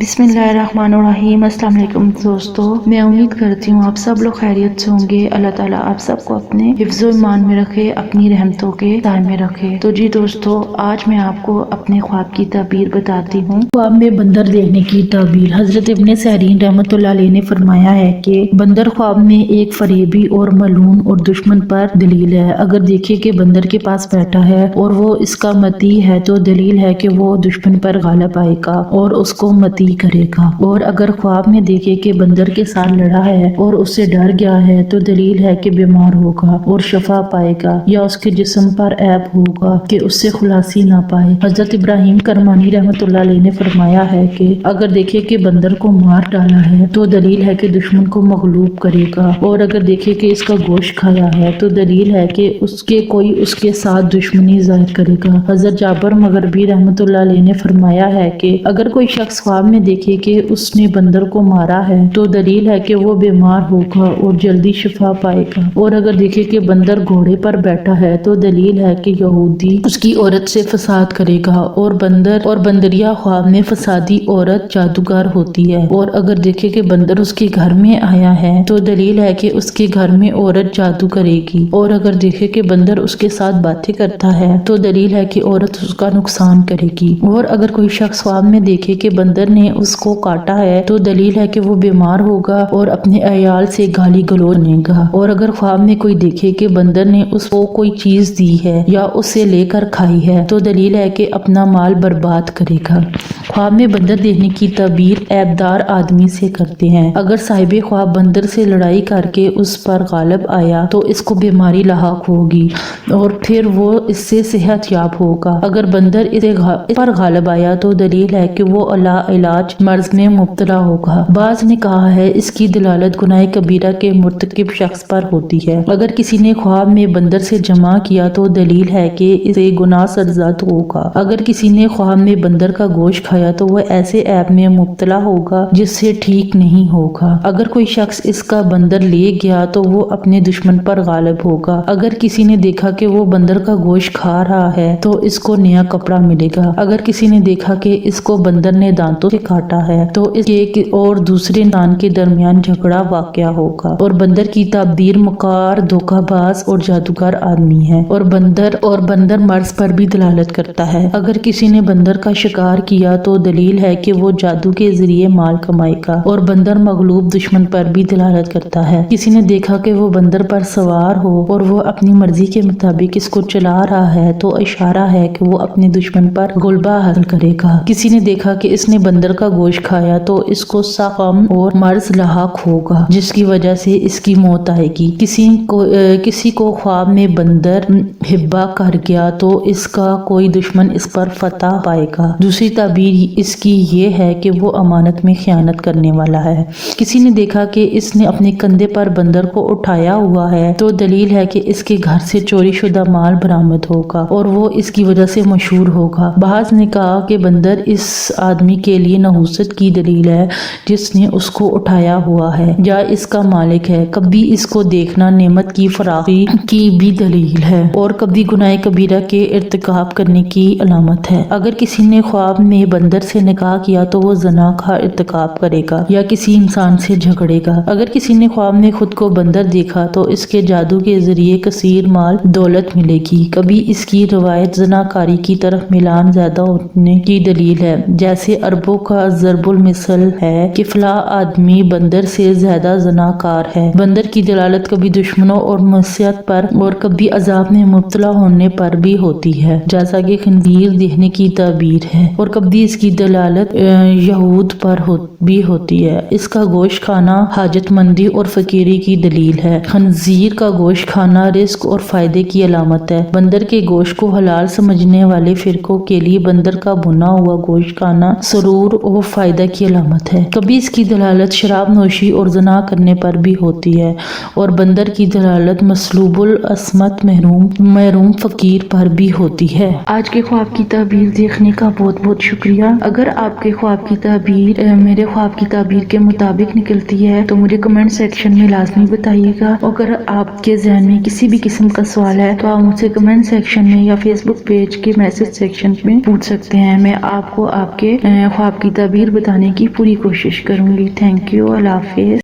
بسم اللہ الرحمن الرحیم۔ السلام علیکم دوستو، میں امید کرتی ہوں آپ سب لوگ خیریت سے ہوں گے۔ اللہ تعالیٰ آپ سب کو اپنے حفظ و ایمان میں رکھے، اپنی رحمتوں کے سائے میں رکھے۔ تو جی دوستو، آج میں آپ کو اپنے خواب کی تعبیر بتاتی ہوں۔ خواب میں بندر دیکھنے کی تعبیر۔ حضرت ابن سیرین رحمۃ اللہ علیہ نے فرمایا ہے کہ بندر خواب میں ایک فریبی اور ملعون اور دشمن پر دلیل ہے۔ اگر دیکھے کہ بندر کے پاس بیٹھا ہے اور وہ اس کا متی ہے تو دلیل ہے کہ وہ دشمن پر غالب آئے گا اور اس کو متی کرے گا، اور اگر خواب میں دیکھے کہ بندر کے ساتھ لڑا ہے اور اس سے ڈر گیا ہے تو دلیل ہے کہ بیمار ہوگا اور شفا پائے گا، یا اس کے جسم پر عیب ہوگا کہ اس سے خلاصی نہ پائے۔ حضرت ابراہیم کرمانی رحمۃ اللہ علیہ نے فرمایا ہے کہ اگر دیکھے کہ بندر کو مار ڈالا ہے تو دلیل ہے کہ دشمن کو مغلوب کرے گا، اور اگر دیکھے کہ اس کا گوشت کھایا ہے تو دلیل ہے کہ کوئی اس کے ساتھ دشمنی ظاہر کرے گا۔ حضرت جابر مغربی رحمۃ اللہ علیہ نے فرمایا ہے کہ اگر کوئی شخص خواب میں دیکھے کہ اس نے بندر کو مارا ہے تو دلیل ہے کہ وہ بیمار ہوگا اور جلدی شفا پائے گا، اور اگر دیکھے کہ بندر گھوڑے پر بیٹھا ہے تو دلیل ہے کہ یہودی اس کی عورت سے فساد کرے گا، اور بندریا خواب میں فسادی عورت جادوگر ہوتی ہے، اور اگر دیکھے کہ بندر اس کے گھر میں آیا ہے تو دلیل ہے کہ اس کے گھر میں عورت جادو کرے گی، اور اگر دیکھے کہ بندر اس کے ساتھ باتیں کرتا ہے تو دلیل ہے کہ عورت اس کا نقصان کرے گی، اور اگر کوئی شخص خواب میں دیکھے کہ بندر نے اس کو کاٹا ہے تو دلیل ہے کہ وہ بیمار ہوگا اور اپنے عیال سے گالی گلوچ کرے گا، اور اگر خواب میں کوئی دیکھے کہ بندر نے اس کو کوئی چیز دی ہے یا اس سے لے کر کھائی ہے تو دلیل ہے کہ اپنا مال برباد کرے گا۔ خواب میں بندر دیکھنے کی تعبیر عیبدار آدمی سے کرتے ہیں۔ اگر صاحب خواب بندر سے لڑائی کر کے اس پر غالب آیا تو اس کو بیماری لاحق ہوگی اور پھر وہ اس سے صحت یاب ہوگا۔ اگر بندر اس پر غالب آیا تو دلیل ہے کہ وہ لا علاج مرض میں مبتلا ہوگا۔ بعض نے کہا ہے اس کی دلالت گناہ کبیرہ کے مرتکب شخص پر ہوتی ہے۔ اگر کسی نے خواب میں بندر سے جمع کیا تو دلیل ہے کہ اسے گناہ سرزد ہوگا۔ اگر کسی نے خواب میں بندر کا گوشت کھایا تو وہ ایسے عیب میں مبتلا ہوگا جس سے ٹھیک نہیں ہوگا۔ اگر کوئی شخص اس کا بندر لے گیا تو وہ اپنے دشمن پر غالب ہوگا۔ اگر کسی نے دیکھا کہ وہ بندر کا گوشت کھا رہا ہے تو اس کو نیا کپڑا ملے گا۔ اگر کسی نے دیکھا کہ اس کو بندر نے دانتوں سے کاٹا ہے تو اس کے اور دوسرے انسان کے درمیان جھگڑا واقع ہوگا۔ اور بندر کی تعبیر مکار، دھوکہ باز اور جادوگر آدمی ہے، اور بندر مرض پر بھی دلالت کرتا ہے۔ اگر کسی نے بندر کا شکار کیا تو دلیل ہے کہ وہ جادو کے ذریعے مال کمائے گا، اور بندر مغلوب دشمن پر بھی دلالت کرتا ہے۔ کسی نے دیکھا کہ وہ بندر پر سوار ہو اور وہ اپنی مرضی کے مطابق اس کو چلا رہا ہے تو اشارہ ہے کہ وہ اپنے دشمن پر غلبہ حاصل کرے گا۔ کسی نے دیکھا کہ اس نے بندر کا گوشت کھایا تو اس کو سقم اور مرض لاحق ہوگا جس کی وجہ سے اس کی موت آئے گی۔ کسی کو خواب میں بندر ہبا کر گیا تو اس کا کوئی دشمن اس پر فتح پائے گا۔ دوسری تعبیر اس کی یہ ہے کہ وہ امانت میں خیانت کرنے والا ہے۔ کسی نے دیکھا کہ اس نے اپنے کندھے پر بندر کو اٹھایا ہوا ہے تو دلیل ہے کہ اس کے گھر سے چوری شدہ مال برآمد ہوگا اور وہ اس کی وجہ سے مشہور ہوگا۔ بعض نے کہا کہ بندر اس آدمی کے لیے نحوست کی دلیل ہے جس نے اس کو اٹھایا ہوا ہے یا اس کا مالک ہے۔ کبھی اس کو دیکھنا نعمت کی فراخی کی بھی دلیل ہے اور کبھی گناہ کبیرہ کے ارتکاب کرنے کی علامت ہے۔ اگر کسی نے خواب میں بندر سے نکاح کیا تو وہ زنا کا ارتکاب کرے گا یا کسی انسان سے جھگڑے گا۔ اگر کسی نے خواب میں خود کو بندر دیکھا تو اس کے جادو کے ذریعے کثیر مال دولت ملے گی۔ کبھی اس کی روایت زناکاری کی طرف میلان زیادہ ہونے کی دلیل ہے، جیسے عربوں کا ضرب المثل ہے کہ فلاں آدمی بندر سے زیادہ زناکار ہے۔ بندر کی دلالت کبھی دشمنوں اور معصیت پر اور کبھی عذاب میں مبتلا ہونے پر بھی ہوتی ہے، جیسا کہ خنزیر دیکھنے کی تعبیر ہے، اور کبھی اس کی دلالت یہود پر بھی ہوتی ہے۔ اس کا گوشت کھانا حاجت مندی اور فقیری کی دلیل ہے۔ خنزیر کا گوشت کھانا رزق اور فائدے کی علامت ہے۔ بندر کے گوشت کو حلال سمجھنے والے فرقوں کے لیے بندر کا بھنا ہوا گوشت کھانا سرور اور فائدہ کی علامت ہے۔ کبھی اس کی دلالت شراب نوشی اور زنا کرنے پر بھی ہوتی ہے، اور بندر کی دلالت مسلوب العصمت محروم فقیر پر بھی ہوتی ہے۔ آج کے خواب کی تعبیر دیکھنے کا بہت بہت شکریہ۔ اگر آپ کے خواب کی تعبیر میرے خواب کی تعبیر کے مطابق نکلتی ہے تو مجھے کمنٹ سیکشن میں لازمی بتائیے گا۔ اگر آپ کے ذہن میں کسی بھی قسم کا سوال ہے تو آپ مجھ سے کمنٹ سیکشن میں یا فیس بک پیج کے میسج سیکشن میں پوچھ سکتے ہیں۔ میں آپ کو آپ کے خواب کی تدابیر بتانے کی پوری کوشش کروں گی. Thank you. اللہ حافظ.